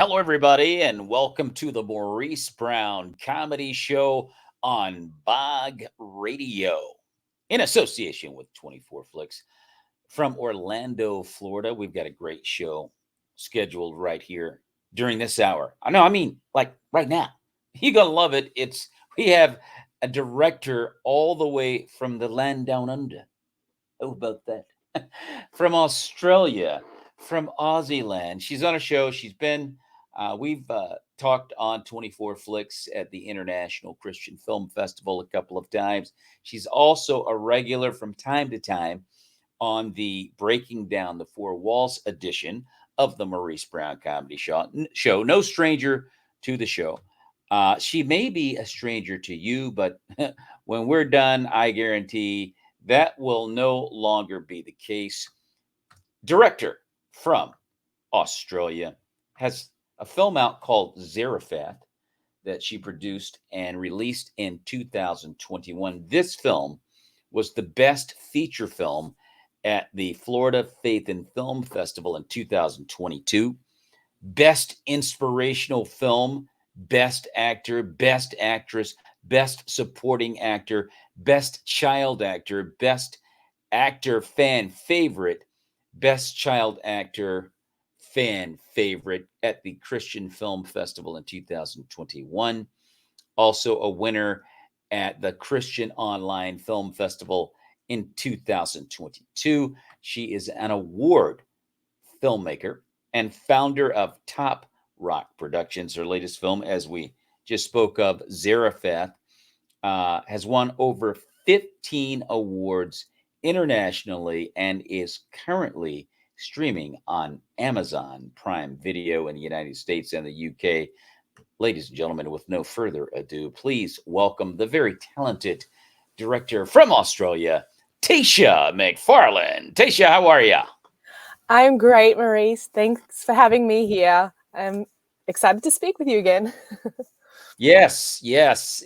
Hello, everybody, and welcome to the Maurice Brown Comedy Show on Bog Radio in association with 24 Flicks from Orlando, Florida. We've got a great show scheduled right here during this hour. Like right now. You're going to love it. We have a director all the way from the land down under. How about that? From Australia, from Aussie land. She's on a show. We've talked on 24 Flicks at the International Christian Film Festival a couple of times. She's also a regular from time to time on the Breaking Down the Four Walls edition of the Maurice Brown Comedy Show. No stranger to the show. She may be a stranger to you, but when we're done, I guarantee that will no longer be the case. Director from Australia has a film out called ZAREPHATH that she produced and released in 2021. This film was the best feature film at the Florida Faith and Film Festival in 2022. Best inspirational film, best actor, best actress, best supporting actor, best child actor, best actor fan favorite, best child actor fan favorite at the Christian Film Festival in 2021. Also a winner at the Christian Online Film Festival in 2022. She is an award filmmaker and founder of Top Rock Productions. Her latest film, as we just spoke of, ZAREPHATH, has won over 15 awards internationally and is currently streaming on Amazon Prime Video in the United States and the UK. Ladies and gentlemen, with no further ado, please welcome the very talented director from Australia, Taysha McFarland. Taysha, how are you? I'm great, Maurice. Thanks for having me here. I'm excited to speak with you again. Yes.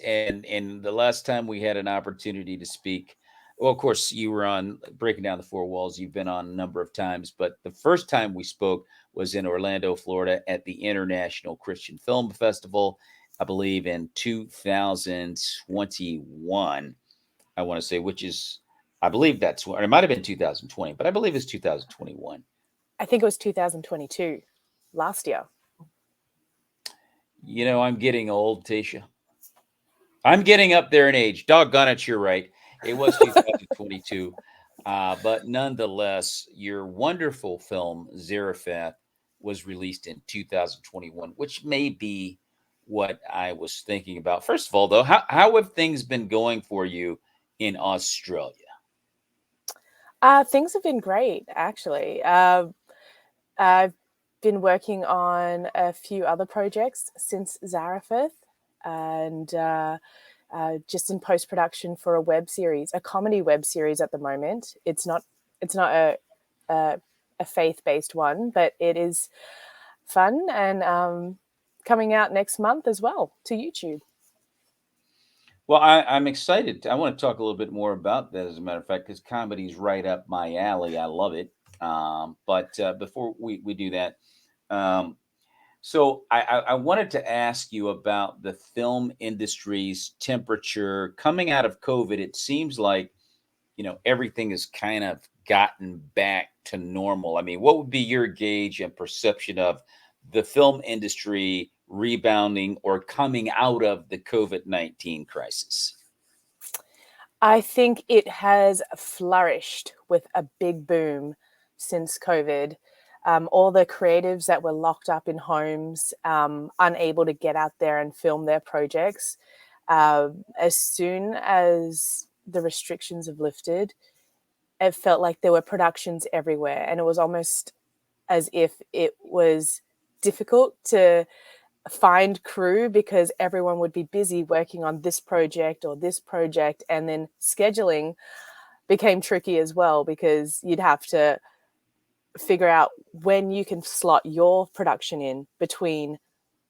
And the last time we had an opportunity to speak, well, of course, you were on Breaking Down the Four Walls. You've been on a number of times, but the first time we spoke was in Orlando, Florida at the International Christian Film Festival, I believe in 2021. I want to say, I believe that's when, or it might have been 2020, but I believe it's 2021. I think it was 2022, last year. You know, I'm getting old, Taysha. I'm getting up there in age. Doggone it, you're right. It was 2022. But nonetheless, your wonderful film, ZAREPHATH, was released in 2021, which may be what I was thinking about. First of all, though, how have things been going for you in Australia? Things have been great, actually. I've been working on a few other projects since ZAREPHATH, and just in post-production for a web series, a comedy web series at the moment. It's not a faith-based one, but it is fun and coming out next month as well to YouTube. Well, I'm excited. I want to talk a little bit more about that, as a matter of fact, because comedy's right up my alley. I love it. But before we do that, so I wanted to ask you about the film industry's temperature coming out of COVID. It seems like, everything has kind of gotten back to normal. I mean, what would be your gauge and perception of the film industry rebounding or coming out of the COVID-19 crisis? I think it has flourished with a big boom since COVID. All the creatives that were locked up in homes, unable to get out there and film their projects, as soon as the restrictions have lifted, it felt like there were productions everywhere. And it was almost as if it was difficult to find crew because everyone would be busy working on this project or this project, and then scheduling became tricky as well because you'd have to figure out when you can slot your production in between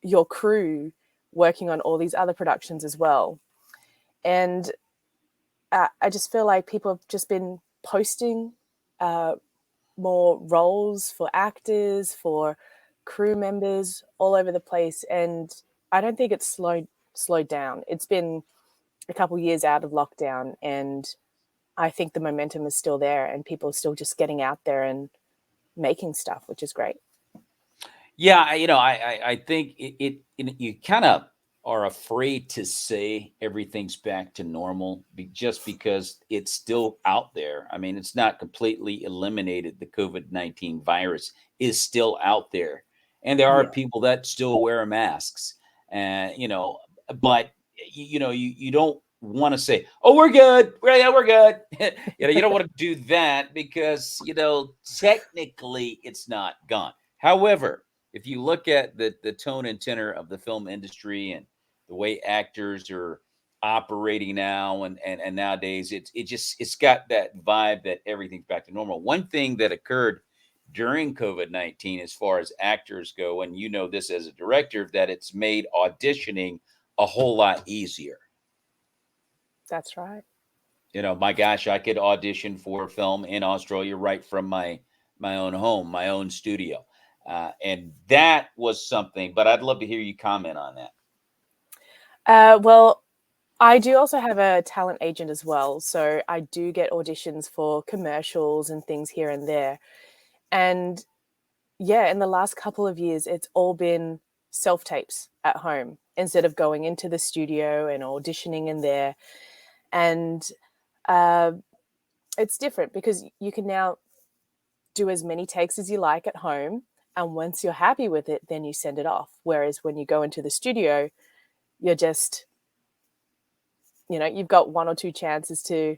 your crew working on all these other productions as well. And I just feel like people have just been posting more roles for actors, for crew members all over the place, and I don't think it's slowed down. It's been a couple years out of lockdown, and I think the momentum is still there, and people are still just getting out there and making stuff, which is great. Yeah, I think you kind of are afraid to say everything's back to normal just because it's still out there. I mean, it's not completely eliminated. The COVID-19 virus is still out there, and there are Yeah. people that still wear masks, and but you don't want to say, "Oh, we're good. Yeah, we're good." You don't want to do that because technically it's not gone. However, if you look at the tone and tenor of the film industry and the way actors are operating now and nowadays, it's got that vibe that everything's back to normal. One thing that occurred during COVID-19 as far as actors go, and you know this as a director, that it's made auditioning a whole lot easier. That's right. My gosh, I could audition for a film in Australia right from my own home, my own studio. And that was something, but I'd love to hear you comment on that. Well, I do also have a talent agent as well. So I do get auditions for commercials and things here and there. And yeah, in the last couple of years, it's all been self-tapes at home instead of going into the studio and auditioning in there. And uh, it's different because you can now do as many takes as you like at home. And once you're happy with it, then you send it off. Whereas when you go into the studio, you're just, you've got one or two chances to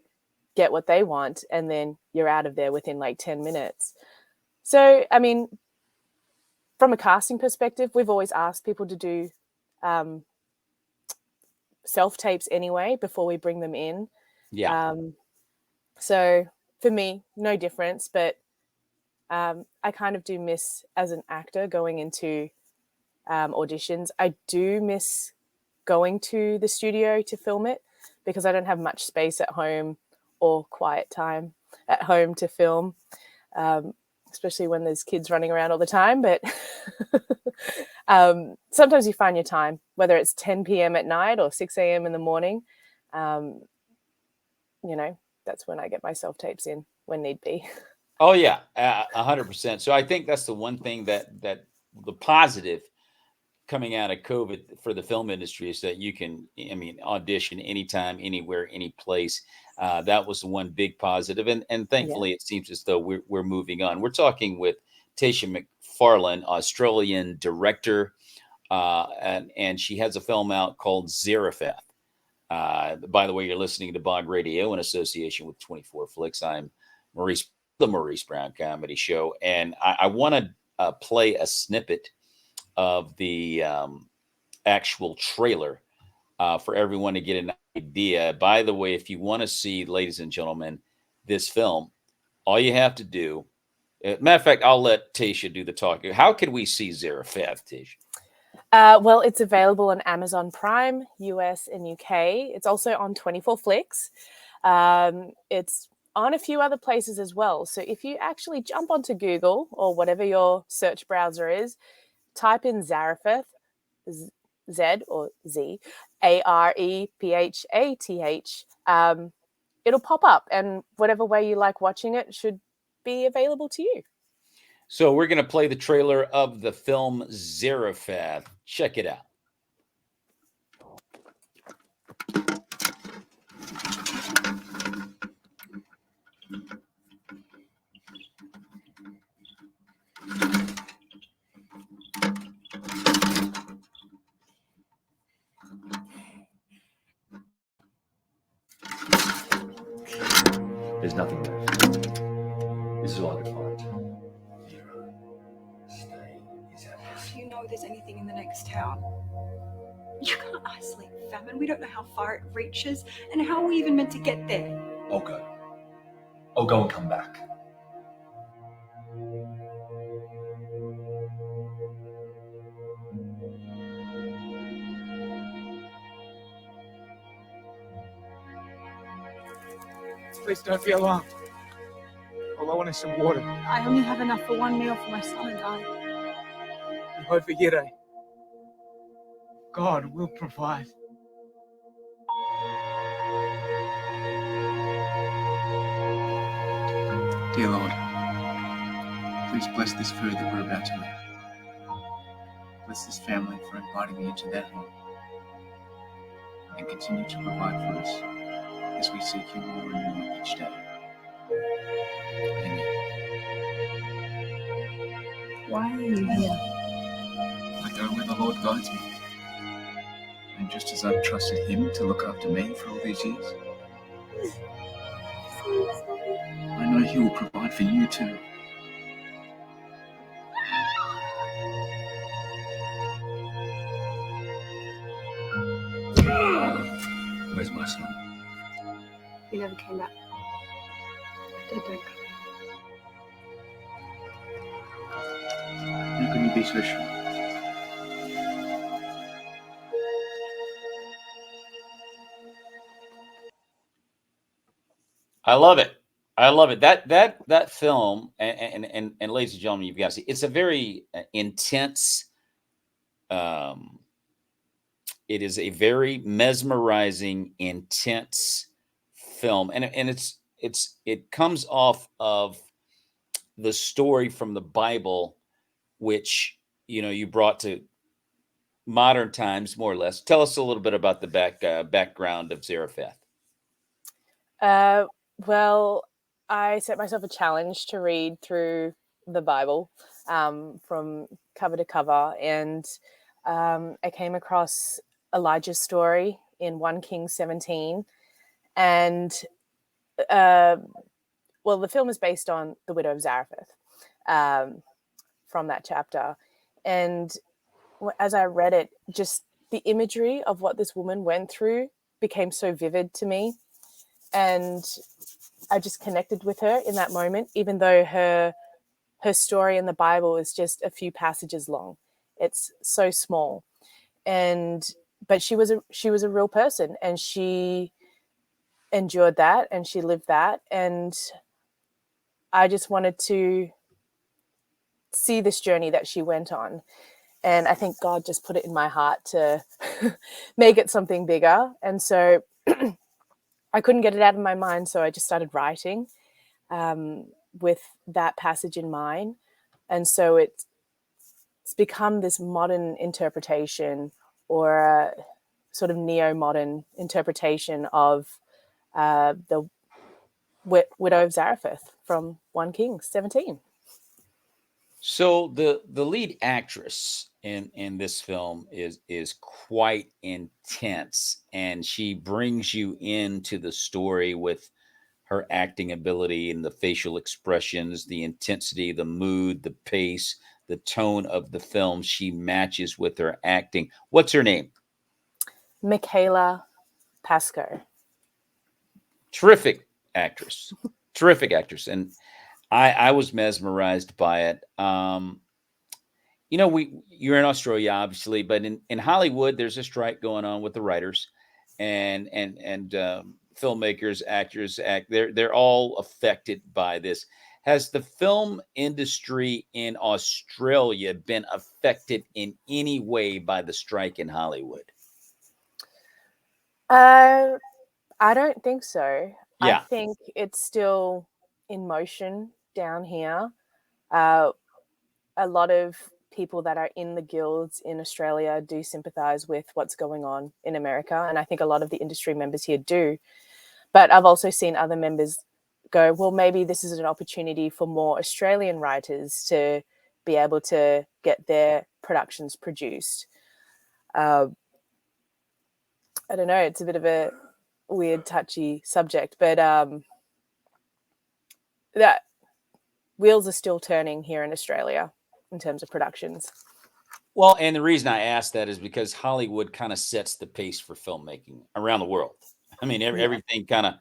get what they want, and then you're out of there within like 10 minutes. So, I mean, from a casting perspective, we've always asked people to do self-tapes anyway before we bring them in. Yeah. So for me, no difference, but I kind of do miss, as an actor, going into auditions. I do miss going to the studio to film it because I don't have much space at home or quiet time at home to film, especially when there's kids running around all the time. But sometimes you find your time, whether it's 10 p.m. at night or 6 a.m. in the morning. That's when I get my self-tapes in when need be. Oh yeah, 100%. So I think that's the one thing that the positive coming out of COVID for the film industry is that you can, audition anytime, anywhere, any place. That was the one big positive, and thankfully it seems as though we're moving on. We're talking with Taysha McFarland, Australian director, and she has a film out called ZAREPHATH. By the way, you're listening to Bog Radio in association with 24 Flicks. I'm Maurice, the Maurice Brown Comedy Show, and I want to play a snippet of the actual trailer for everyone to get an idea. By the way, if you want to see, ladies and gentlemen, this film, all you have to do, matter of fact, I'll let Taysha do the talking. How can we see ZAREPHATH, Taysha? Well, it's available on Amazon Prime, US and UK. It's also on 24 Flicks. It's on a few other places as well. So if you actually jump onto Google or whatever your search browser is, type in ZAREPHATH, Z or Z, AREPHATH. It'll pop up, and whatever way you like watching it should be available to you. So we're going to play the trailer of the film ZAREPHATH. Check it out. There's nothing left. This is all I could find. Do you know if there's anything in the next town? You can't isolate famine. We don't know how far it reaches, and how are we even meant to get there? I'll go. I'll go and come back. Please don't be alarmed. All I want is some water. I only have enough for one meal for my son and I. Jehovah Jireh. God will provide. Dear Lord, please bless this food that we're about to make. Bless this family for inviting me into their home. And continue to provide for us as we seek you more and more each day. Amen. Why are you here? I go where the Lord guides me. And just as I've trusted him to look after me for all these years, I know he will provide for you too. Where's my son? You never came back. Dad, don't come. How can you be so sure? I love it. I love it. That film, and ladies and gentlemen, you've got to see. It's a very intense. It is a very mesmerizing, intense film, and it comes off of the story from the Bible, which you brought to modern times, more or less. Tell us a little bit about the background of Zarephath. Well, I set myself a challenge to read through the Bible from cover to cover, and I came across Elijah's story in 1 Kings 17, and well, the film is based on the widow of Zarephath from that chapter, and as I read it, just the imagery of what this woman went through became so vivid to me, and I just connected with her in that moment, even though her story in the Bible is just a few passages long. It's so small, but she was a real person, and she endured that, and she lived that, and I just wanted to see this journey that she went on, and I think God just put it in my heart to make it something bigger, and so I couldn't get it out of my mind, so I just started writing with that passage in mind. And so it's become this modern interpretation, or a sort of neo-modern interpretation of the widow of Zarephath from 1 Kings 17. So the lead actress in this film is quite intense, and she brings you into the story with her acting ability and the facial expressions, the intensity, the mood, the pace, the tone of the film. She matches with her acting. What's her name? Michaela Pascoe. Terrific actress. Terrific actress. And I was mesmerized by it. You're in Australia, obviously, but in Hollywood, there's a strike going on with the writers and filmmakers, actors. They're all affected by this. Has the film industry in Australia been affected in any way by the strike in Hollywood? I don't think so. Yeah. I think it's still in motion down here. A lot of people that are in the guilds in Australia do sympathize with what's going on in America, and I think a lot of the industry members here do. But I've also seen other members go, well, maybe this is an opportunity for more Australian writers to be able to get their productions produced. I don't know, it's a bit of a weird, touchy subject, but that wheels are still turning here in Australia in terms of productions. Well, and the reason I ask that is because Hollywood kind of sets the pace for filmmaking around the world. I mean, everything kind of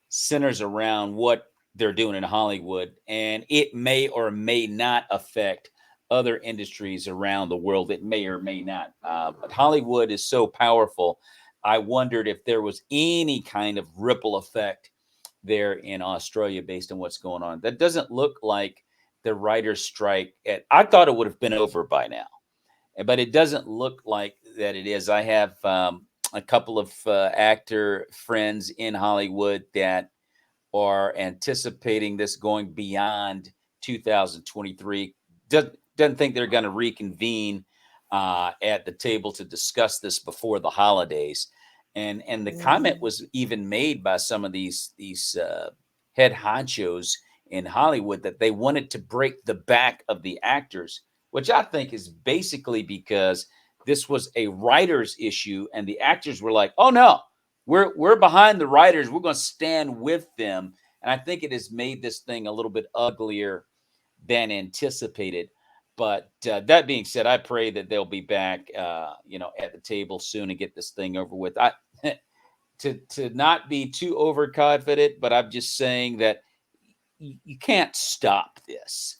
centers around what they're doing in Hollywood, and it may or may not affect other industries around the world. It may or may not. But Hollywood is so powerful. I wondered if there was any kind of ripple effect there in Australia based on what's going on. That doesn't look like the writer's strike. I thought it would have been over by now. but it doesn't look like that it is. I have a couple of actor friends in Hollywood that are anticipating this going beyond 2023. Doesn't think they're going to reconvene at the table to discuss this before the holidays. And the comment was even made by some of these head honchos in Hollywood that they wanted to break the back of the actors, which I think is basically because this was a writer's issue, and the actors were like, "Oh no, we're behind the writers. We're going to stand with them." And I think it has made this thing a little bit uglier than anticipated. But that being said, I pray that they'll be back, at the table soon and get this thing over with. To not be too overconfident, but I'm just saying that you can't stop this.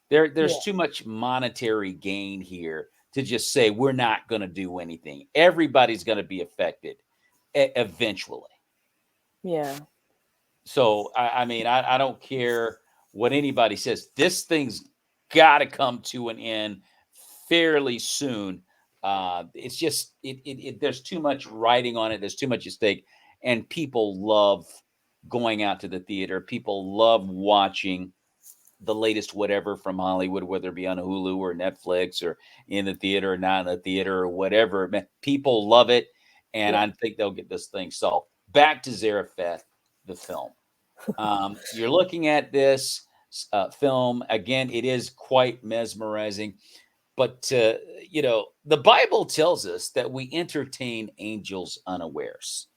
There's too much monetary gain here to just say we're not going to do anything. Everybody's going to be affected eventually. Yeah. So I mean, I don't care what anybody says. This thing's got to come to an end fairly soon. It's just there's too much writing on it. There's too much at stake, and people love going out to the theater. People love watching the latest whatever from Hollywood, whether it be on Hulu or Netflix or in the theater or not in the theater or whatever. Man, people love it, and I think they'll get this thing solved. Back to Zarephath, the film. You're looking at this film again. It is quite mesmerizing, but the Bible tells us that we entertain angels unawares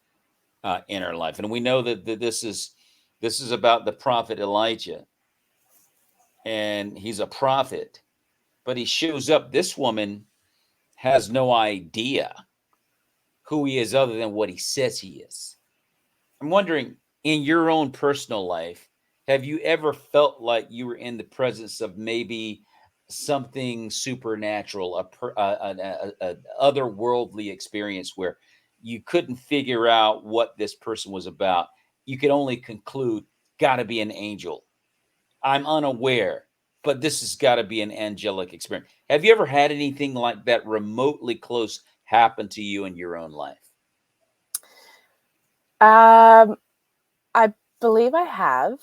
in our life, and we know that this is about the prophet Elijah, and he's a prophet, but he shows up. This woman has no idea who he is other than what he says he is. I'm wondering, in your own personal life, have you ever felt like you were in the presence of maybe something supernatural, a otherworldly experience where you couldn't figure out what this person was about? You could only conclude, got to be an angel. I'm unaware, but this has got to be an angelic experience. Have you ever had anything like that remotely close happen to you in your own life? I believe I have.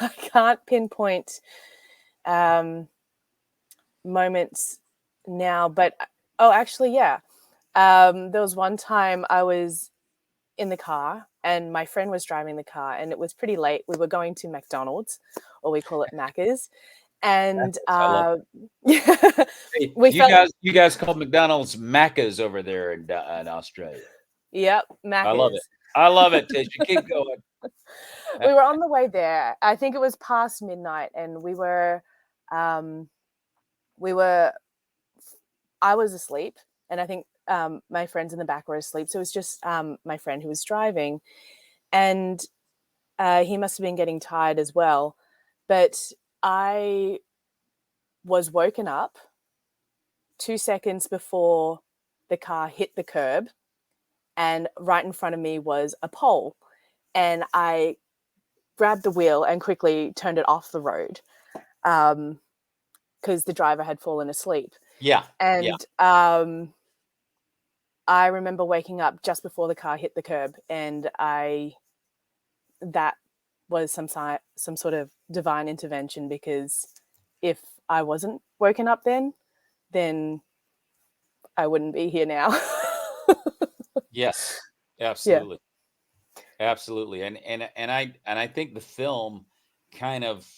I can't pinpoint moments now, but actually, yeah. There was one time I was in the car and my friend was driving the car, and it was pretty late. We were going to McDonald's, or we call it Macca's, and Hey, you guys call McDonald's Macca's over there in Australia. Yep, Macca's. I love it, Taysha. Keep going. We were on the way there. I think it was past midnight, and I was asleep, and I think my friends in the back were asleep. So it was just my friend who was driving, and he must have been getting tired as well. But I was woken up 2 seconds before the car hit the curb, and right in front of me was a pole, and I grabbed the wheel and quickly turned it off the road because the driver had fallen asleep. Yeah. And I remember waking up just before the car hit the curb, and that was some sort of divine intervention, because if I wasn't woken up then I wouldn't be here now. Yes, absolutely. Yeah. Absolutely. And I think the film kind of,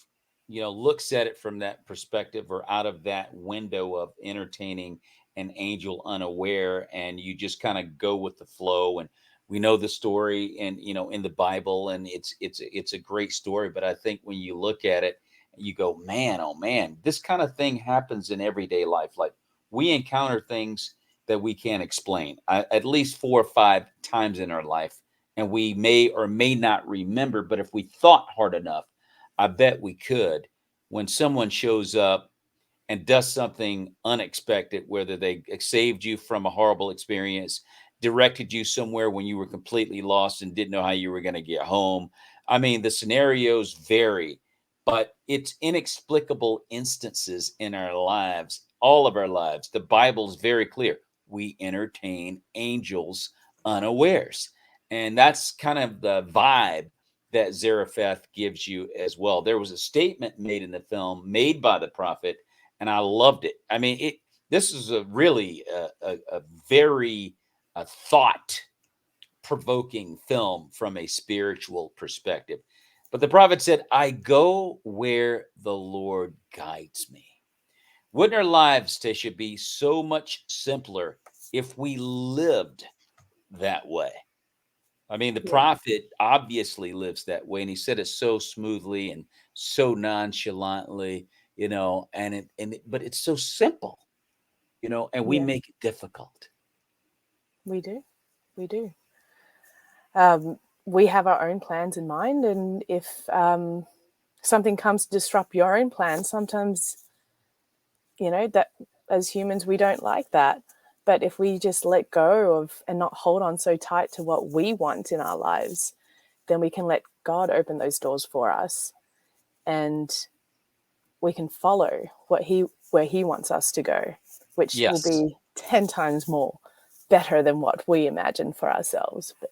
looks at it from that perspective, or out of that window of entertaining an angel unaware, and you just kind of go with the flow. And we know the story, and in the Bible, and it's a great story. But I think when you look at it, you go, man, oh man, this kind of thing happens in everyday life. Like, we encounter things that we can't explain at least 4 or 5 times in our life, and we may or may not remember. But if we thought hard enough, I bet we could. When someone shows up and does something unexpected, whether they saved you from a horrible experience, directed you somewhere when you were completely lost and didn't know how you were going to get home. I mean, the scenarios vary, but it's inexplicable instances in our lives all of our lives. The Bible's very clear. We entertain angels unawares. And that's kind of the vibe that Zarephath gives you as well. There was a statement made in the film made by the prophet, and I loved it. I mean, this is a really a very thought provoking film from a spiritual perspective. But the prophet said, I go where the Lord guides me. Wouldn't our lives, Taysha, be so much simpler if we lived that way? I mean, the Yeah. prophet obviously lives that way, and he said it so smoothly and so nonchalantly, but it's so simple, and we Yeah. make it difficult. We do. We do. We have our own plans in mind, and if something comes to disrupt your own plans, sometimes, that as humans, we don't like that. But if we just let go of and not hold on so tight to what we want in our lives, then we can let God open those doors for us, and we can follow where he wants us to go, which will Yes. be 10 times more better than what we imagine for ourselves. But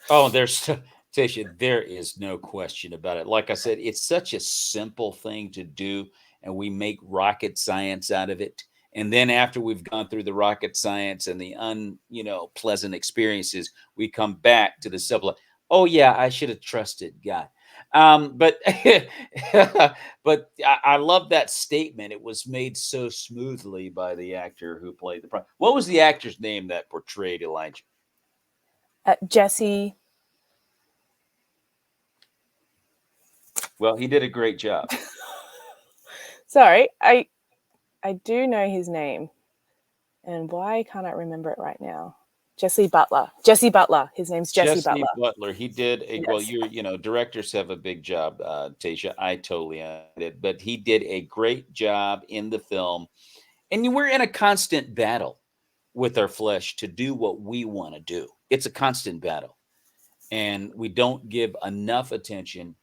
Oh, Tasha, there is no question about it. Like I said, it's such a simple thing to do, and we make rocket science out of it. And then after we've gone through the rocket science and the pleasant experiences, we come back to the simple. Oh yeah, I should have trusted God. But but I love that statement. It was made so smoothly by the actor who played the prophet. What was the actor's name that portrayed Elijah? Jesse. Well, he did a great job. Sorry, I do know his name, and why can't I remember it right now? Jesse Butler. Jesse Butler. His name's Jesse Jesse Butler. Butler. He did a well. Yes. Directors have a big job, Tasha. I totally did, but he did a great job in the film. And we're in a constant battle with our flesh to do what we want to do. It's a constant battle, and we don't give enough attention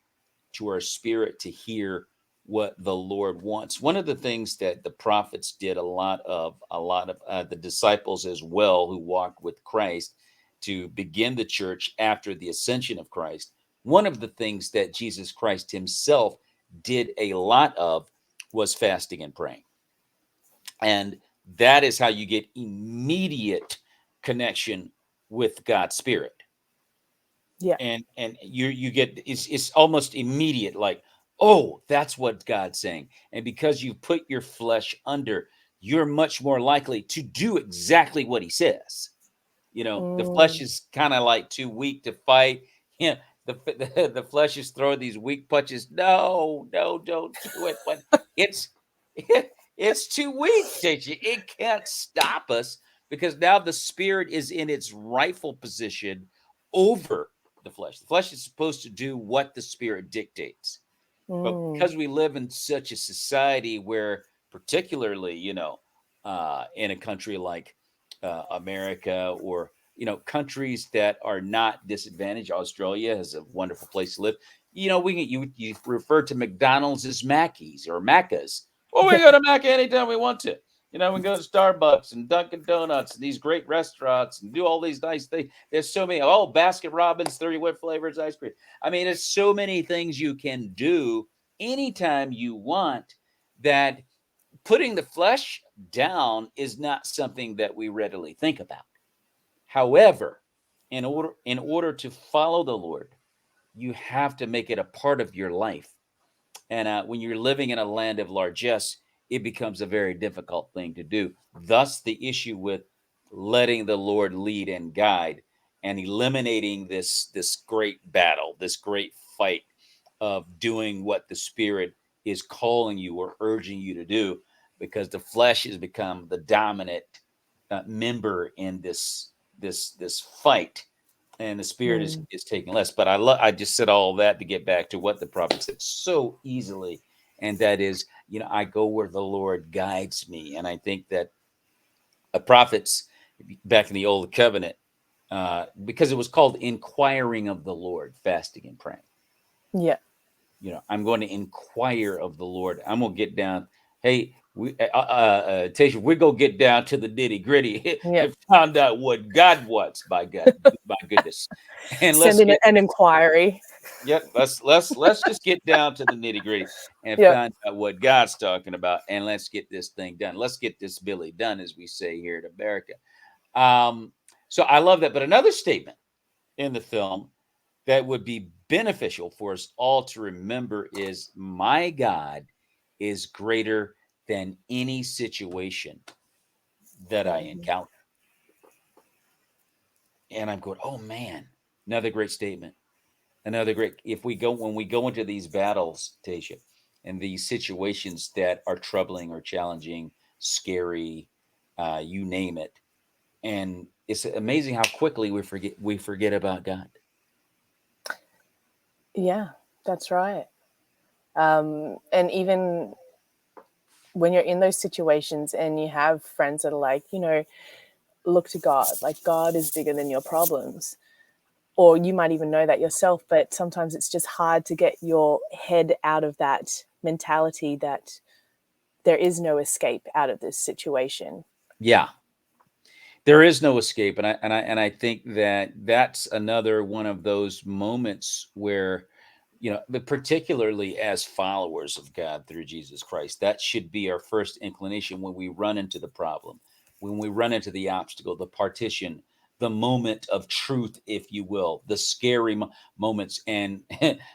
to our spirit to hear what the Lord wants. One of the things that the prophets did a lot of the disciples as well who walked with Christ to begin the church after the ascension of Christ. One of the things that Jesus Christ himself did a lot of was fasting and praying. And that is how you get immediate connection with God's spirit. Yeah. And you get it's almost immediate, like, oh, that's what God's saying. And because you put your flesh under, you're much more likely to do exactly what he says. The flesh is kind of like too weak to fight. Yeah, the flesh is throwing these weak punches. No, don't do it. But it's it's too weak, JJ. It can't stop us because now the spirit is in its rightful position over the flesh. The flesh is supposed to do what the spirit dictates. But because we live in such a society where, particularly, in a country like America, or countries that are not disadvantaged. Australia is a wonderful place to live. You refer to McDonald's as Mackies or Maccas. Well, we go to Macca anytime we want to. We can go to Starbucks and Dunkin' Donuts and these great restaurants and do all these nice things. There's so many. Oh, Baskin Robbins, 30 what flavors ice cream. I mean, there's so many things you can do anytime you want, that putting the flesh down is not something that we readily think about. However, in order to follow the Lord, you have to make it a part of your life. And when you're living in a land of largesse, it becomes a very difficult thing to do. Thus, the issue with letting the Lord lead and guide, and eliminating this great battle, this great fight of doing what the Spirit is calling you or urging you to do, because the flesh has become the dominant member in this fight, and the spirit is taking less. But I just said all that to get back to what the prophet said so easily, and that is, I go where the Lord guides me. And I think that the prophets back in the old covenant, because it was called inquiring of the Lord, fasting and praying. Yeah. I'm going to inquire of the Lord. I'm going to get down. Hey, Taysha, we go get down to the nitty gritty Yeah. and find out what God wants. By God, my goodness, and let's Send in get an inquiry. yep. Let's just get down to the nitty gritty and Yeah. find out what God's talking about, and let's get this thing done. Let's get this Billy done, as we say here in America. So I love that. But another statement in the film that would be beneficial for us all to remember is, my God is greater than any situation that I encounter. And I'm going, oh man, another great statement. Another great, when we go into these battles, Taysha, and these situations that are troubling or challenging, scary, you name it. And it's amazing how quickly we forget about God. Yeah, that's right. And even when you're in those situations and you have friends that are like, look to God, like God is bigger than your problems. Or you might even know that yourself, but sometimes it's just hard to get your head out of that mentality that there is no escape out of this situation. Yeah. There is no escape. And I think that that's another one of those moments where, but particularly as followers of God through Jesus Christ, that should be our first inclination when we run into the problem, when we run into the obstacle, the partition, the moment of truth, if you will, the scary moments. And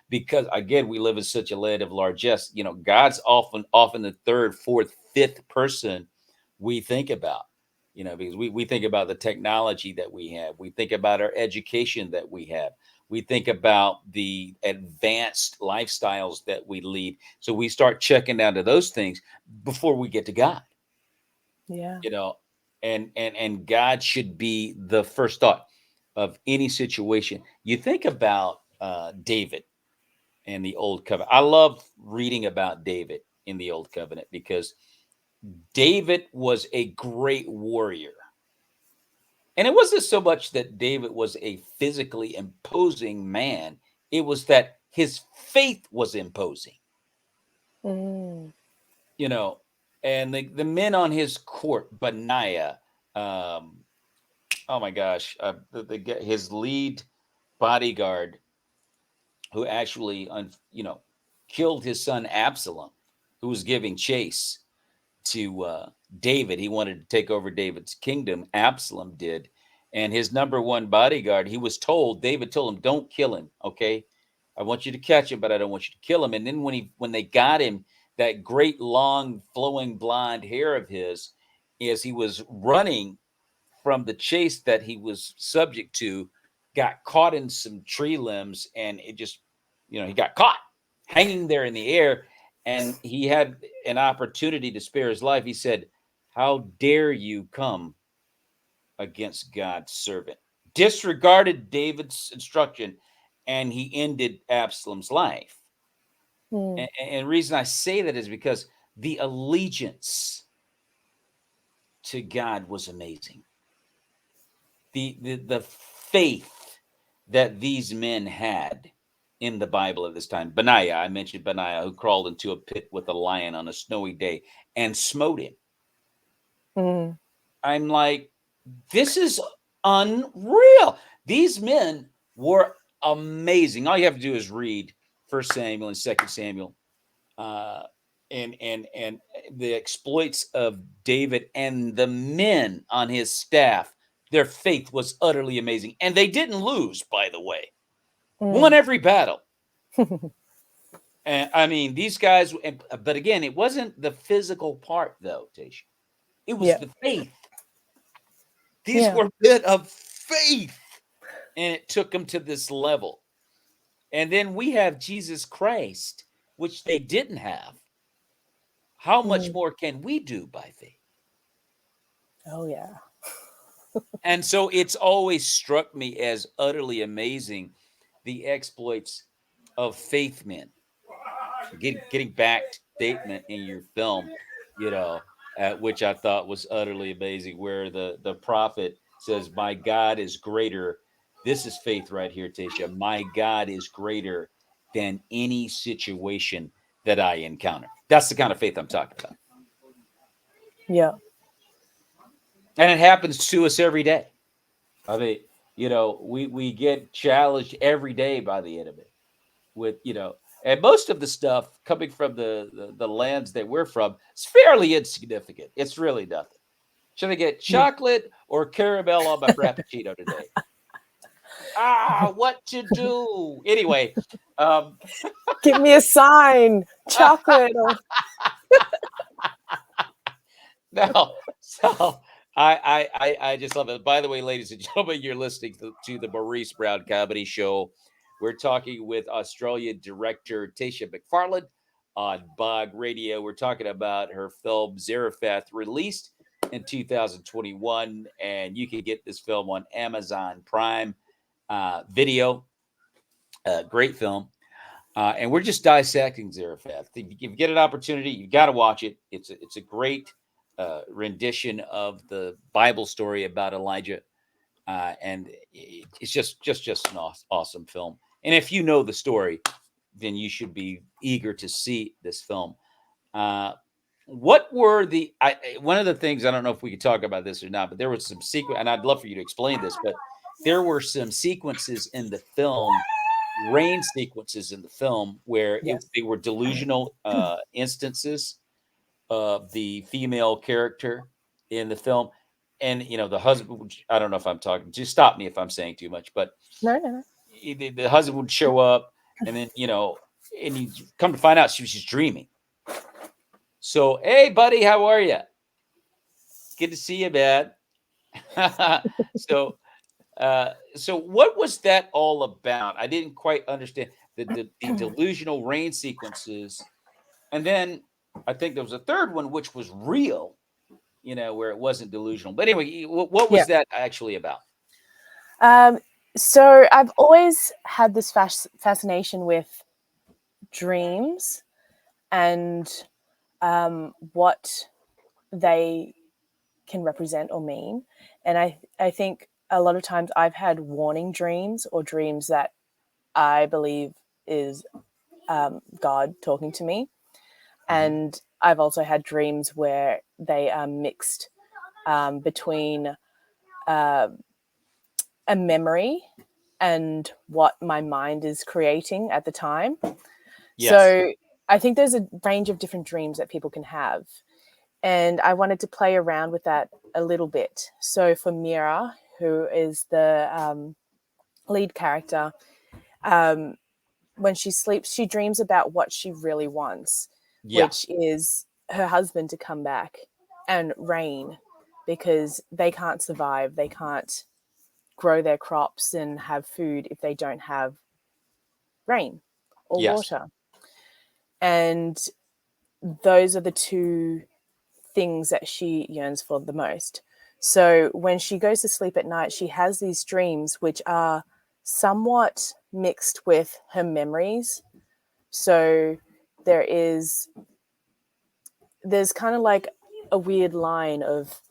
because again, we live in such a land of largesse, God's often the third, fourth, fifth person we think about. Because we think about the technology that we have. We think about our education that we have. We think about the advanced lifestyles that we lead. So we start checking down to those things before we get to God. Yeah. And God should be the first thought of any situation. You think about David and the Old Covenant. I love reading about David in the Old Covenant because David was a great warrior. And it wasn't so much that David was a physically imposing man, it was that his faith was imposing, Mm. you know. And the men on his court, Benaiah, oh my gosh, his lead bodyguard, who actually, killed his son Absalom, who was giving chase to David. He wanted to take over David's kingdom. Absalom did. And his number one bodyguard, David told him, don't kill him. Okay. I want you to catch him, but I don't want you to kill him. And then when they got him, that great long flowing blonde hair of his, as he was running from the chase that he was subject to, got caught in some tree limbs, and it just, he got caught hanging there in the air, and he had an opportunity to spare his life. He said, how dare you come against God's servant? Disregarded David's instruction, and he ended Absalom's life. Mm. And reason I say that is because the allegiance to God was amazing. The faith that these men had in the Bible at this time. Benaiah, I mentioned Benaiah, who crawled into a pit with a lion on a snowy day and smote him. Mm. I'm like, this is unreal. These men were amazing. All you have to do is read 1 Samuel and 2 Samuel, and the exploits of David and the men on his staff. Their faith was utterly amazing. And they didn't lose, by the way. Won every battle. And I mean, these guys, but again, it wasn't the physical part, though, Taysha. It was the faith. These were men of faith. And it took them to this level. And then we have Jesus Christ, which they didn't have. How much more can we do by faith? Oh, yeah. And so it's always struck me as utterly amazing, the exploits of faith men. Getting back to statement in your film, which I thought was utterly amazing, where the prophet says, my God is greater. This is faith right here, Taysha. My God is greater than any situation that I encounter. That's the kind of faith I'm talking about. Yeah. And it happens to us every day. I mean, we get challenged every day by the enemy with, and most of the stuff coming from the lands that we're from is fairly insignificant. It's really nothing. Should I get chocolate or caramel on my frappuccino today? What to do? Anyway, Give me a sign, chocolate. no, so I just love it. By the way, ladies and gentlemen, you're listening to the Maurice Brown Comedy Show. We're talking with Australian director Taysha McFarland on Bog Radio. We're talking about her film ZAREPHATH, released in 2021, and you can get this film on Amazon Prime Video. Great film. And we're just dissecting ZAREPHATH. If you get an opportunity, you've got to watch it. It's a great rendition of the Bible story about Elijah, and it's just an awesome film. And if you know the story, then you should be eager to see this film. What were one of the things, I don't know if we could talk about this or not, but there was some sequence, and I'd love for you to explain this, but there were some sequences in the film, rain sequences in the film, where Yes. they were delusional instances of the female character in the film. And, the husband, I don't know if I'm talking, just stop me if I'm saying too much, but No. the husband would show up, and then, and you come to find out she was just dreaming. So, hey, buddy, how are you? Good to see you, man. So what was that all about? I didn't quite understand the delusional rain sequences. And then I think there was a third one, which was real, where it wasn't delusional. But anyway, what was that actually about? So I've always had this fascination with dreams and what they can represent or mean. And I think a lot of times I've had warning dreams, or dreams that I believe is God talking to me. And I've also had dreams where they are mixed between a memory and what my mind is creating at the time. Yes. So I think there's a range of different dreams that people can have. And I wanted to play around with that a little bit. So for Mira, who is the lead character, when she sleeps, she dreams about what she really wants, which is her husband to come back and rain, because they can't survive. They can't grow their crops and have food if they don't have rain or water. And those are the two things that she yearns for the most. So when she goes to sleep at night, she has these dreams which are somewhat mixed with her memories. So there's kind of like a weird line of,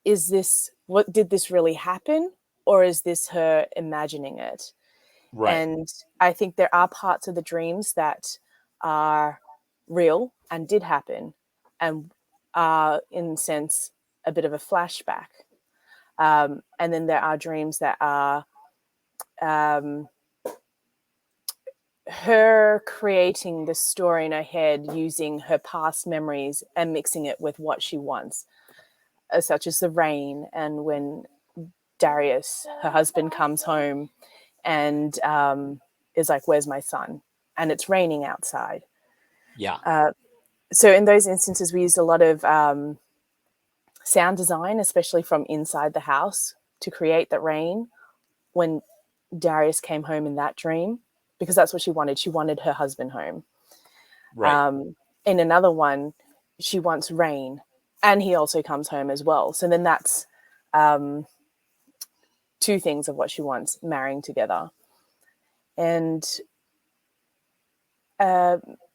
did this really happen, or is this her imagining it? Right. And I think there are parts of the dreams that are real and did happen, and are, in a sense, a bit of a flashback. And then there are dreams that are her creating the story in her head using her past memories and mixing it with what she wants, such as the rain, and when Darius, her husband, comes home and is like, "Where's my son?" And it's raining outside. Yeah. So in those instances, we used a lot of sound design, especially from inside the house, to create that rain when Darius came home in that dream, because that's what she wanted. She wanted her husband home. Right. In another one, she wants rain, and he also comes home as well. So then that's two things of what she wants marrying together. And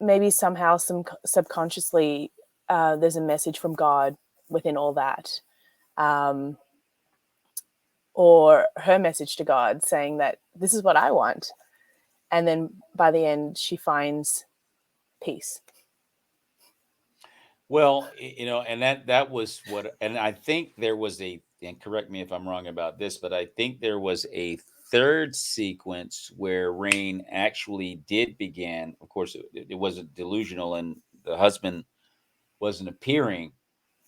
maybe somehow, subconsciously, there's a message from God within all that. Or her message to God saying that this is what I want. And then by the end, she finds peace. Well, and that was what, and I think there was and correct me if I'm wrong about this, but I think there was a third sequence where Rain actually did begin. Of course, it wasn't delusional, and the husband wasn't appearing,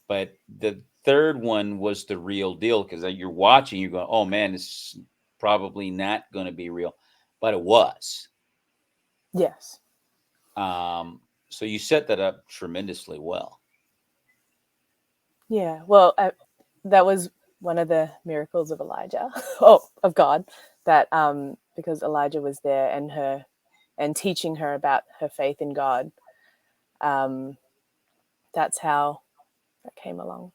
but the third one was the real deal because you're watching, you're going, "Oh man, it's probably not going to be real," but it was. Yes. So you set that up tremendously well. Yeah. Well, that was one of the miracles of Elijah, of God, that because Elijah was there and teaching her about her faith in God. That's how that came along.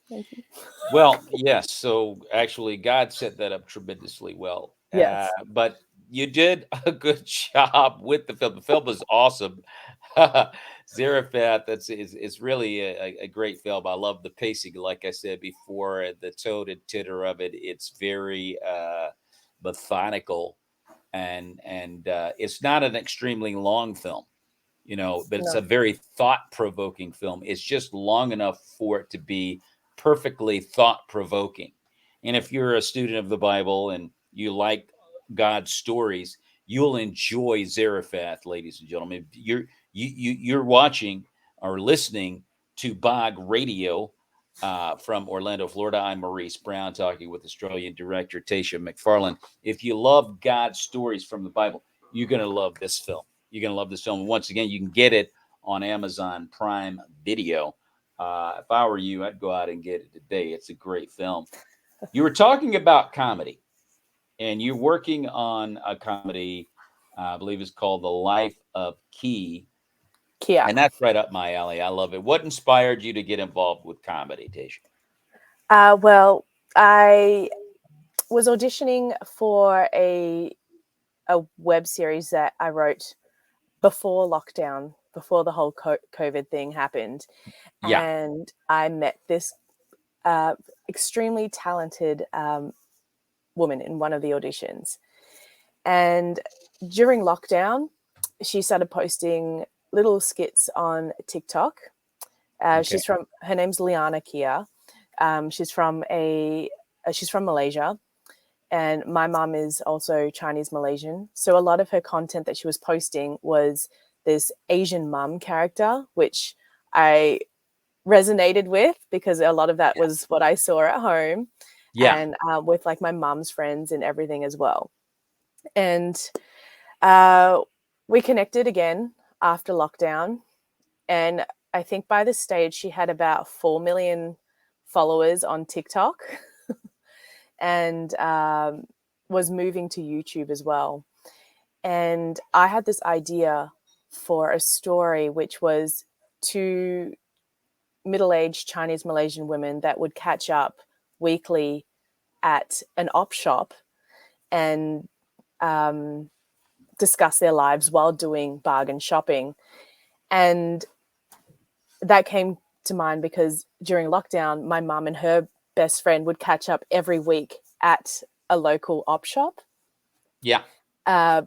Thank you. Well, yes. So actually, God set that up tremendously well. Yes. But you did a good job with the film. The film was awesome. Zarephath, it's really a great film. I love the pacing, like I said before, the toad and titter of it. It's very methodical, and it's not an extremely long film, but it's a No. very thought-provoking film. It's just long enough for it to be perfectly thought-provoking. And if you're a student of the Bible and you like God's stories, you'll enjoy Zarephath, ladies and gentlemen. You're watching or listening to Bog Radio from Orlando, Florida. I'm Maurice Brown, talking with Australian Director Taysha McFarland. If you love God's stories from the Bible, you're going to love this film. You're going to love this film. Once again, you can get it on Amazon Prime Video. If I were you, I'd go out and get it today. It's a great film. You were talking about comedy, and you're working on a comedy, I believe it's called The Life of Key. Kia. And that's right up my alley. I love it. What inspired you to get involved with comedy, Taysha? Well, I was auditioning for a web series that I wrote before lockdown, before the whole COVID thing happened. Yeah. And I met this extremely talented woman in one of the auditions. And during lockdown, she started posting little skits on TikTok. Her name's Liana Kia. She's from Malaysia. And my mom is also Chinese Malaysian. So a lot of her content that she was posting was this Asian mom character, which I resonated with because a lot of that was what I saw at home. Yeah. And with like my mom's friends and everything as well. And we connected again after lockdown. And I think by this stage, she had about 4 million followers on TikTok. And was moving to YouTube as well. And I had this idea for a story, which was 2 middle-aged Chinese Malaysian women that would catch up weekly at an op shop and discuss their lives while doing bargain shopping. And that came to mind because during lockdown, my mum and her best friend would catch up every week at a local op shop. Yeah.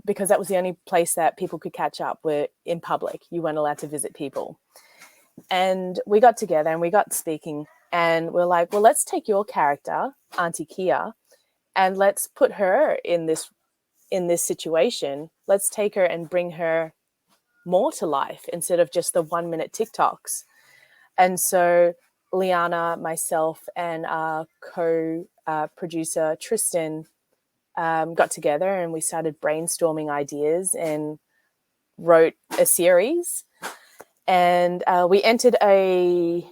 Because that was the only place that people could catch up were in public. You weren't allowed to visit people. And we got together and we got speaking and we're like, well, let's take your character, Auntie Kia, and let's put her in this situation. Let's take her and bring her more to life instead of just the 1-minute TikToks. And so Liana, myself, and our co-producer Tristan got together and we started brainstorming ideas and wrote a series. And we entered a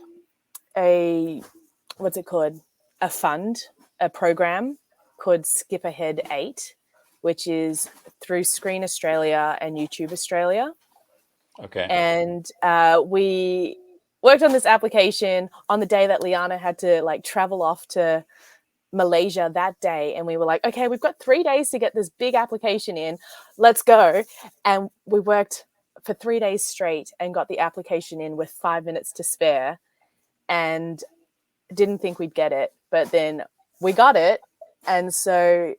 what's it called? A program called Skip Ahead 8, which is through Screen Australia and YouTube Australia. Okay. And we worked on this application on the day that Liana had to like travel off to Malaysia that day. And we were like, okay, we've got 3 days to get this big application in. Let's go. And we worked for 3 days straight and got the application in with 5 minutes to spare and didn't think we'd get it. But then we got it. And so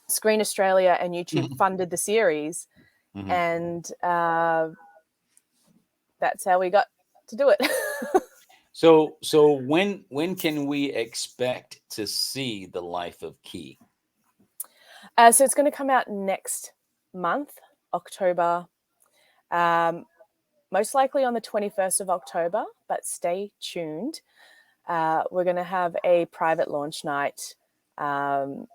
Screen Australia and YouTube funded the series. And that's how we got to do it. So when can we expect to see The Life of Key? So it's going to come out next month, October, most likely on the 21st of October, but stay tuned. We're going to have a private launch night and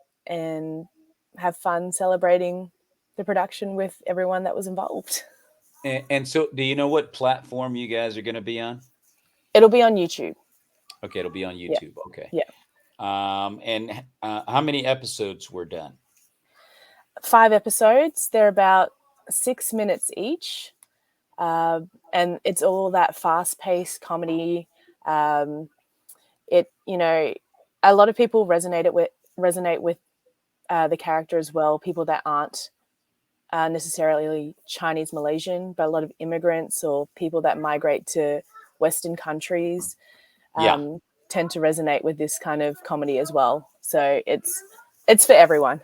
have fun celebrating the production with everyone that was involved. And so, do you know what platform you guys are going to be on? It'll be on YouTube. Okay, it'll be on Yeah. YouTube. Okay. Yeah. And how many episodes were done? 5 episodes. They're about 6 minutes each. And it's all that fast-paced comedy. A lot of people resonate with the character as well. People that aren't necessarily Chinese Malaysian, but a lot of immigrants or people that migrate to Western countries tend to resonate with this kind of comedy as well. So it's for everyone.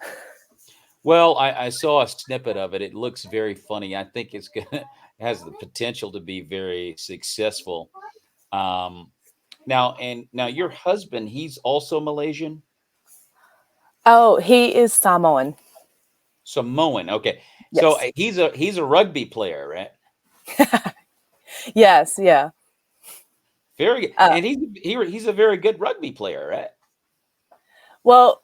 Well, I saw a snippet of it. It looks very funny. I think it's gonna has the potential to be very successful. Now your husband, he's also Malaysian? Oh, he is Samoan. Samoan. Okay. Yes. So he's a rugby player, right? Yes, yeah. Very good. And he's a very good rugby player, right? Well,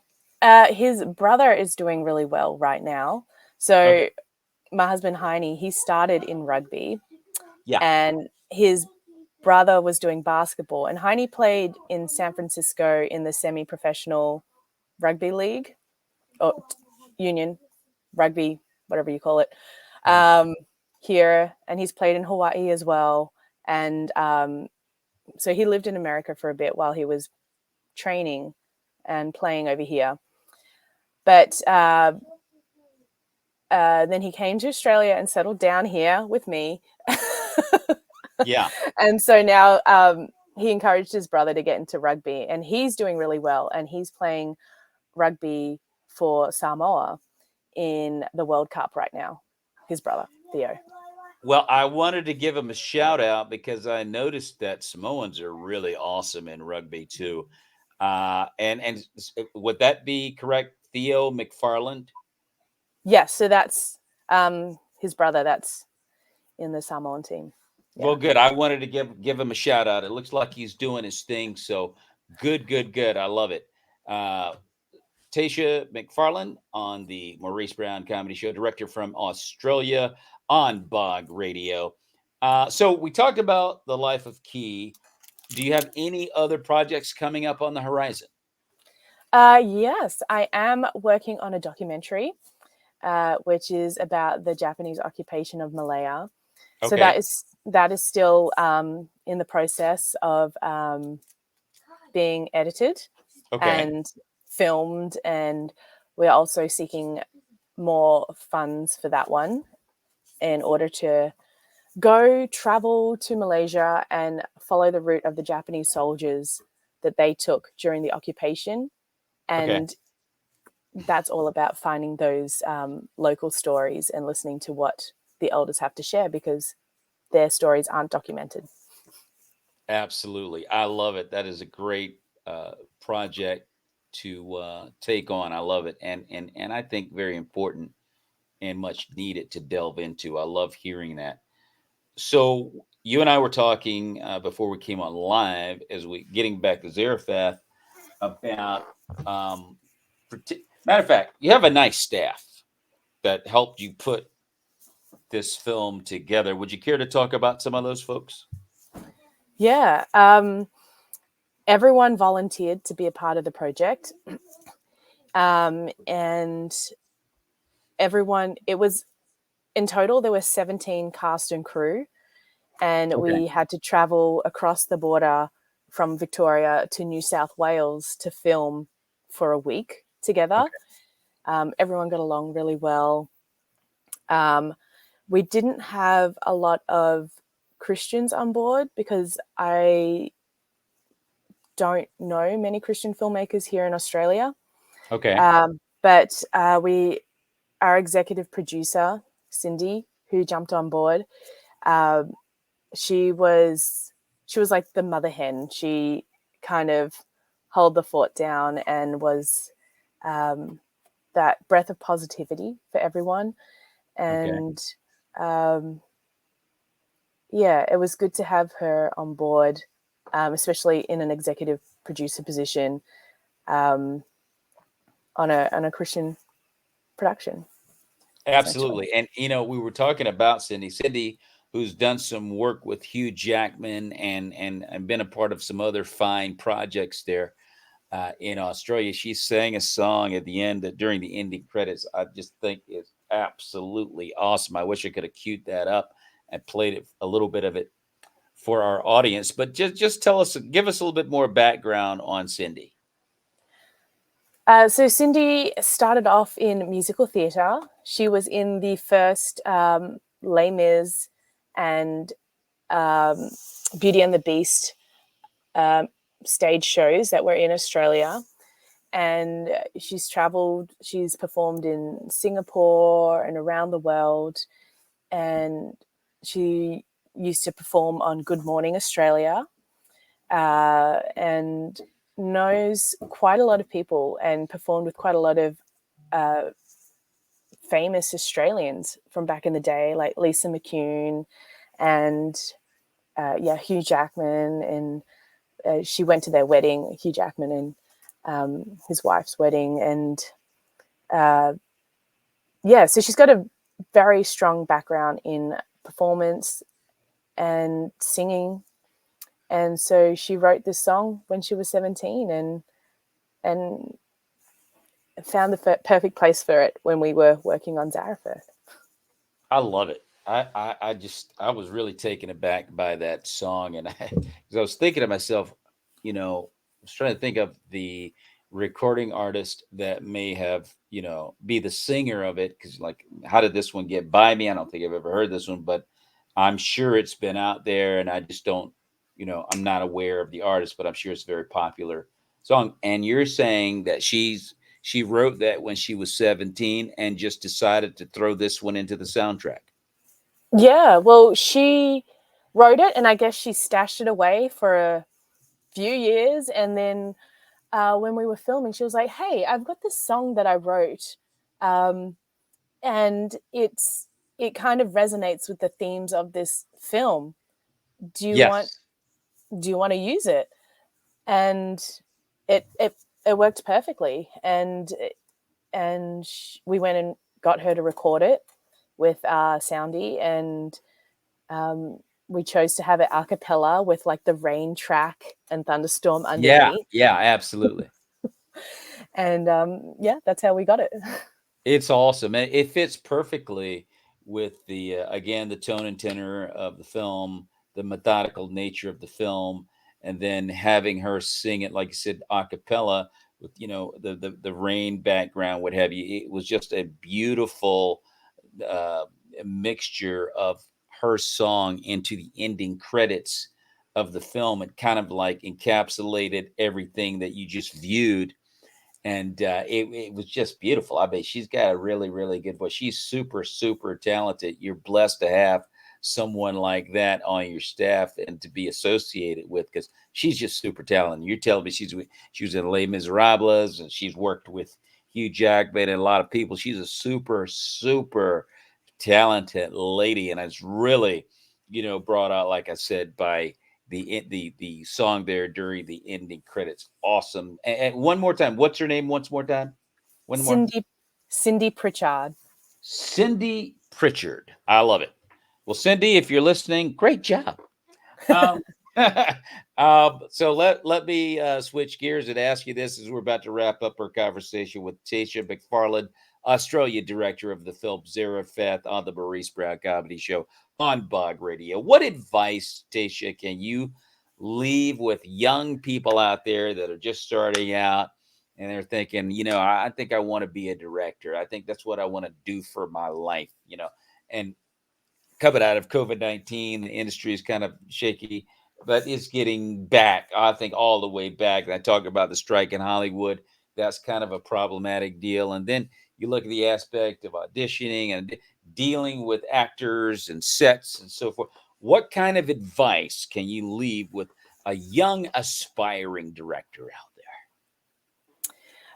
his brother is doing really well right now. So Okay. my husband Heine, he started in rugby. Yeah. And his brother was doing basketball. And Heine played in San Francisco in the semi-professional rugby league or union rugby, whatever you call it, here. And he's played in Hawaii as well. And so he lived in America for a bit while he was training and playing over here. But then he came to Australia and settled down here with me. Yeah. And so now he encouraged his brother to get into rugby, and he's doing really well. And he's playing rugby for Samoa in the World Cup right now, his brother, Theo. Well, I wanted to give him a shout out because I noticed that Samoans are really awesome in rugby too. And would that be correct, Theo McFarland? Yes, so that's his brother that's in the Samoan team. Yeah. Well, good. I wanted to give him a shout out. It looks like he's doing his thing. So good. I love it. Taysha McFarland on the Maurice Brown Comedy Show, director from Australia on Bog Radio. So we talked about The Life of Key. Do you have any other projects coming up on the horizon? Yes, I am working on a documentary, which is about the Japanese occupation of Malaya. So Okay. that is still in the process of being edited and filmed, and we're also seeking more funds for that one in order to travel to Malaysia and follow the route of the Japanese soldiers that they took during the occupation. And that's all about finding those local stories and listening to what the elders have to share, because their stories aren't documented. Absolutely. I love it. That is a great project to take on. I love it. And I think very important and much needed to delve into. I love hearing that. So you and I were talking before we came on live, as we getting back to ZAREPHATH, about matter of fact, you have a nice staff that helped you put this film together. Would you care to talk about some of those folks? Yeah. Everyone volunteered to be a part of the project. And everyone, it was in total, there were 17 cast and crew, and we had to travel across the border from Victoria to New South Wales to film for a week together. Everyone got along really well. We didn't have a lot of Christians on board because I don't know many Christian filmmakers here in Australia. But our executive producer, Cindy, who jumped on board, she was she was like the mother hen. She kind of held the fort down and was that breath of positivity for everyone. And yeah, it was good to have her on board, especially in an executive producer position on a Christian production. Absolutely. And, you know, we were talking about Cindy, who's done some work with Hugh Jackman and been a part of some other fine projects there in Australia. She sang a song at the end during the ending credits. I just think is absolutely awesome. I wish I could have queued that up and played it, a little bit of it for our audience. But just tell us, give us a little bit more background on Cindy. So Cindy started off in musical theatre. She was in the first Les Mis and Beauty and the Beast stage shows that were in Australia. And she's traveled, she's performed in Singapore and around the world. And she used to perform on Good Morning Australia. And knows quite a lot of people and performed with quite a lot of famous Australians from back in the day, like Lisa McCune and Hugh Jackman. And she went to their wedding, Hugh Jackman and his wife's wedding. And so she's got a very strong background in performance and singing. And so she wrote this song when she was 17 and found the perfect place for it when we were working on ZAREPHATH. I love it. I was really taken aback by that song. And I was thinking to myself, you know, I was trying to think of the recording artist that may have, you know, be the singer of it. Cause like, how did this one get by me? I don't think I've ever heard this one, but I'm sure it's been out there and I just don't, you know, I'm not aware of the artist, but I'm sure it's a very popular song. And you're saying that she wrote that when she was 17 and just decided to throw this one into the soundtrack. Yeah, well, she wrote it and I guess she stashed it away for a few years. And then when we were filming, she was like, hey, I've got this song that I wrote. And it kind of resonates with the themes of this film. Do you want to use it? And it worked perfectly. And we went and got her to record it with Soundy, and we chose to have it a cappella with like the rain track and thunderstorm underneath. Yeah, absolutely. And that's how we got it. It's awesome. It fits perfectly with the again, the tone and tenor of the film, the methodical nature of the film, and then having her sing it, like you said, a cappella with, you know, the rain background, what have you. It was just a beautiful mixture of her song into the ending credits of the film. It kind of like encapsulated everything that you just viewed. And it was just beautiful. I bet she's got a really, really good voice. She's super, super talented. You're blessed to have someone like that on your staff and to be associated with, because she's just super talented. You're telling me she was in Les Miserables and she's worked with Hugh Jackman and a lot of people. She's a super, super talented lady, and it's really, you know, brought out, like I said, by the song there during the ending credits. Awesome. And one more time, what's her name? Once more time. Cindy Pritchard. Cindy Pritchard. I love it. Well, Cindy, if you're listening, great job. So let me switch gears and ask you this as we're about to wrap up our conversation with Taysha McFarland, Australian director of the film ZAREPHATH, on the Maurice Brown Comedy Show on Bog Radio. What advice, Taysha, can you leave with young people out there that are just starting out and they're thinking, you know, I think I want to be a director. I think that's what I want to do for my life, you know, and coming out of COVID-19, the industry is kind of shaky, but it's getting back, I think, all the way back. And I talk about the strike in Hollywood. That's kind of a problematic deal. And then you look at the aspect of auditioning and dealing with actors and sets and so forth. what kind of advice can you leave with a young aspiring director out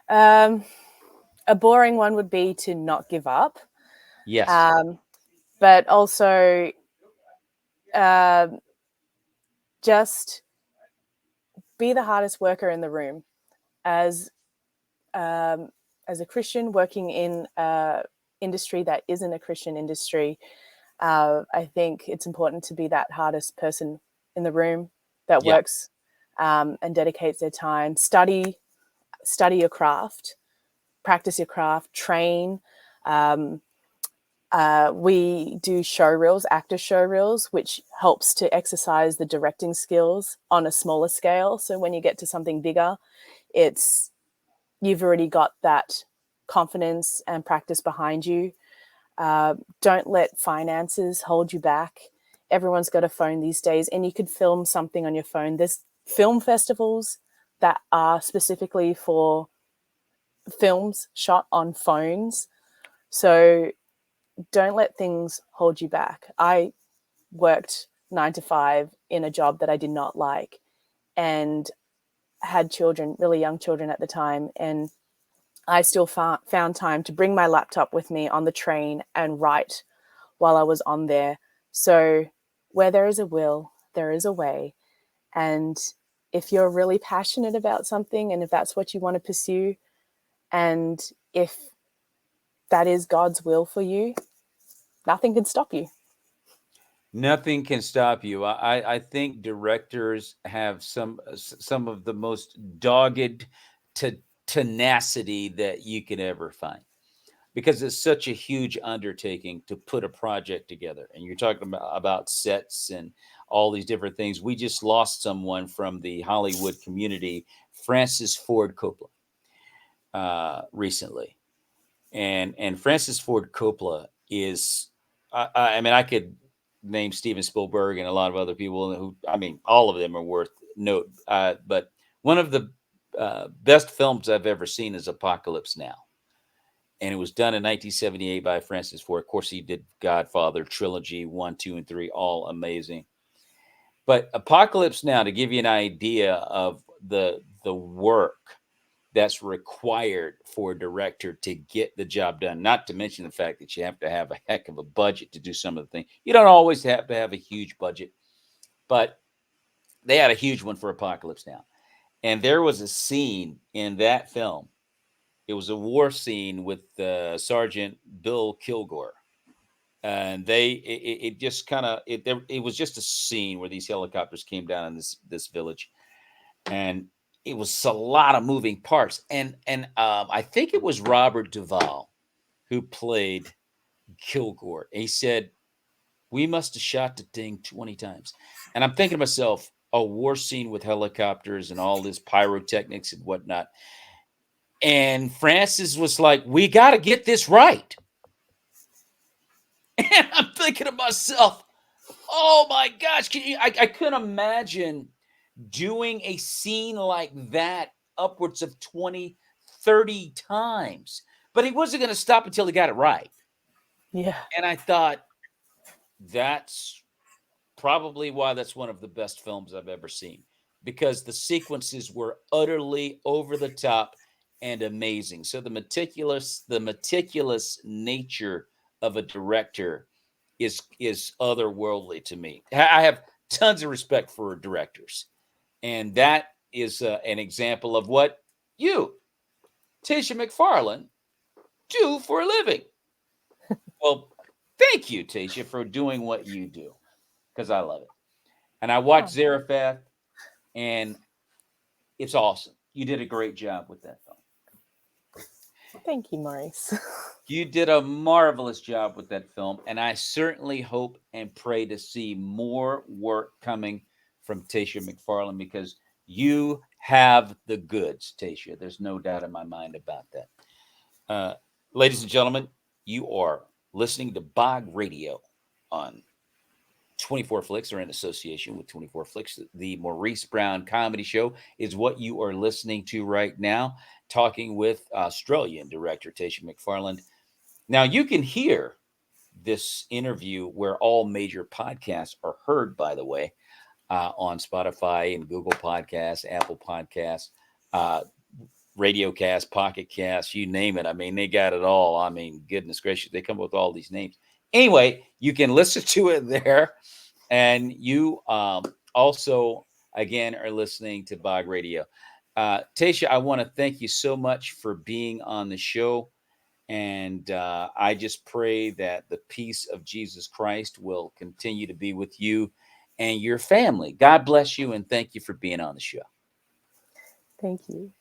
there? A boring one would be to not give up. Yes. But also just be the hardest worker in the room. As a Christian working in an industry that isn't a Christian industry, I think it's important to be that hardest person in the room that works and dedicates their time. Study your craft, practice your craft, train. We do show reels, actor show reels, which helps to exercise the directing skills on a smaller scale. So when you get to something bigger, you've already got that confidence and practice behind you. Don't let finances hold you back. Everyone's got a phone these days, and you could film something on your phone. There's film festivals that are specifically for films shot on phones. So don't let things hold you back. I worked 9 to 5 in a job that I did not like and had children, really young children at the time. And I still found time to bring my laptop with me on the train and write while I was on there. So where there is a will, there is a way. And if you're really passionate about something and if that's what you want to pursue, and if that is God's will for you, nothing can stop you. Nothing can stop you. I think directors have some of the most dogged tenacity that you can ever find, because it's such a huge undertaking to put a project together. And you're talking about sets and all these different things. We just lost someone from the Hollywood community, Francis Ford Coppola, recently. And Francis Ford Coppola is, I mean, I could name Steven Spielberg and a lot of other people who, I mean, all of them are worth note. But one of the best films I've ever seen is Apocalypse Now. And it was done in 1978 by Francis Ford. Of course, he did Godfather trilogy 1, 2, and 3, all amazing. But Apocalypse Now, to give you an idea of the work that's required for a director to get the job done, not to mention the fact that you have to have a heck of a budget to do some of the things. You don't always have to have a huge budget, but they had a huge one for Apocalypse Now. And there was a scene in that film. It was a war scene with Sergeant Bill Kilgore. And it just kind of, it was just a scene where these helicopters came down on this village. And it was a lot of moving parts. And I think it was Robert Duvall who played Kilgore. And he said, we must have shot the thing 20 times. And I'm thinking to myself, a war scene with helicopters and all this pyrotechnics and whatnot. And Francis was like, we got to get this right. And I'm thinking to myself, oh my gosh, I couldn't imagine doing a scene like that upwards of 20, 30 times. But he wasn't going to stop until he got it right. Yeah. And I thought, that's probably why that's one of the best films I've ever seen, because the sequences were utterly over the top and amazing. So the meticulous nature of a director is otherworldly to me. I have tons of respect for directors, and that is an example of what you, Taysha McFarland, do for a living. Well, thank you, Taysha, for doing what you do, because I love it. And I watched ZAREPHATH, and it's awesome. You did a great job with that film. Thank you, Maurice. You did a marvelous job with that film, and I certainly hope and pray to see more work coming from Taysha McFarland, because you have the goods, Taysha. There's no doubt in my mind about that. Ladies and gentlemen, you are listening to Bog Radio on 24 Flicks, or in association with 24 Flicks. The Maurice Brown Comedy Show is what you are listening to right now, talking with Australian Director Taysha McFarland. Now, you can hear this interview where all major podcasts are heard, by the way, on Spotify and Google Podcasts, Apple Podcasts, Radiocast, Pocket Cast, you name it. I mean, they got it all. I mean, goodness gracious, they come up with all these names. Anyway, you can listen to it there. And you also, again, are listening to Bog Radio. Taysha, I want to thank you so much for being on the show. And I just pray that the peace of Jesus Christ will continue to be with you and your family. God bless you, and thank you for being on the show. Thank you.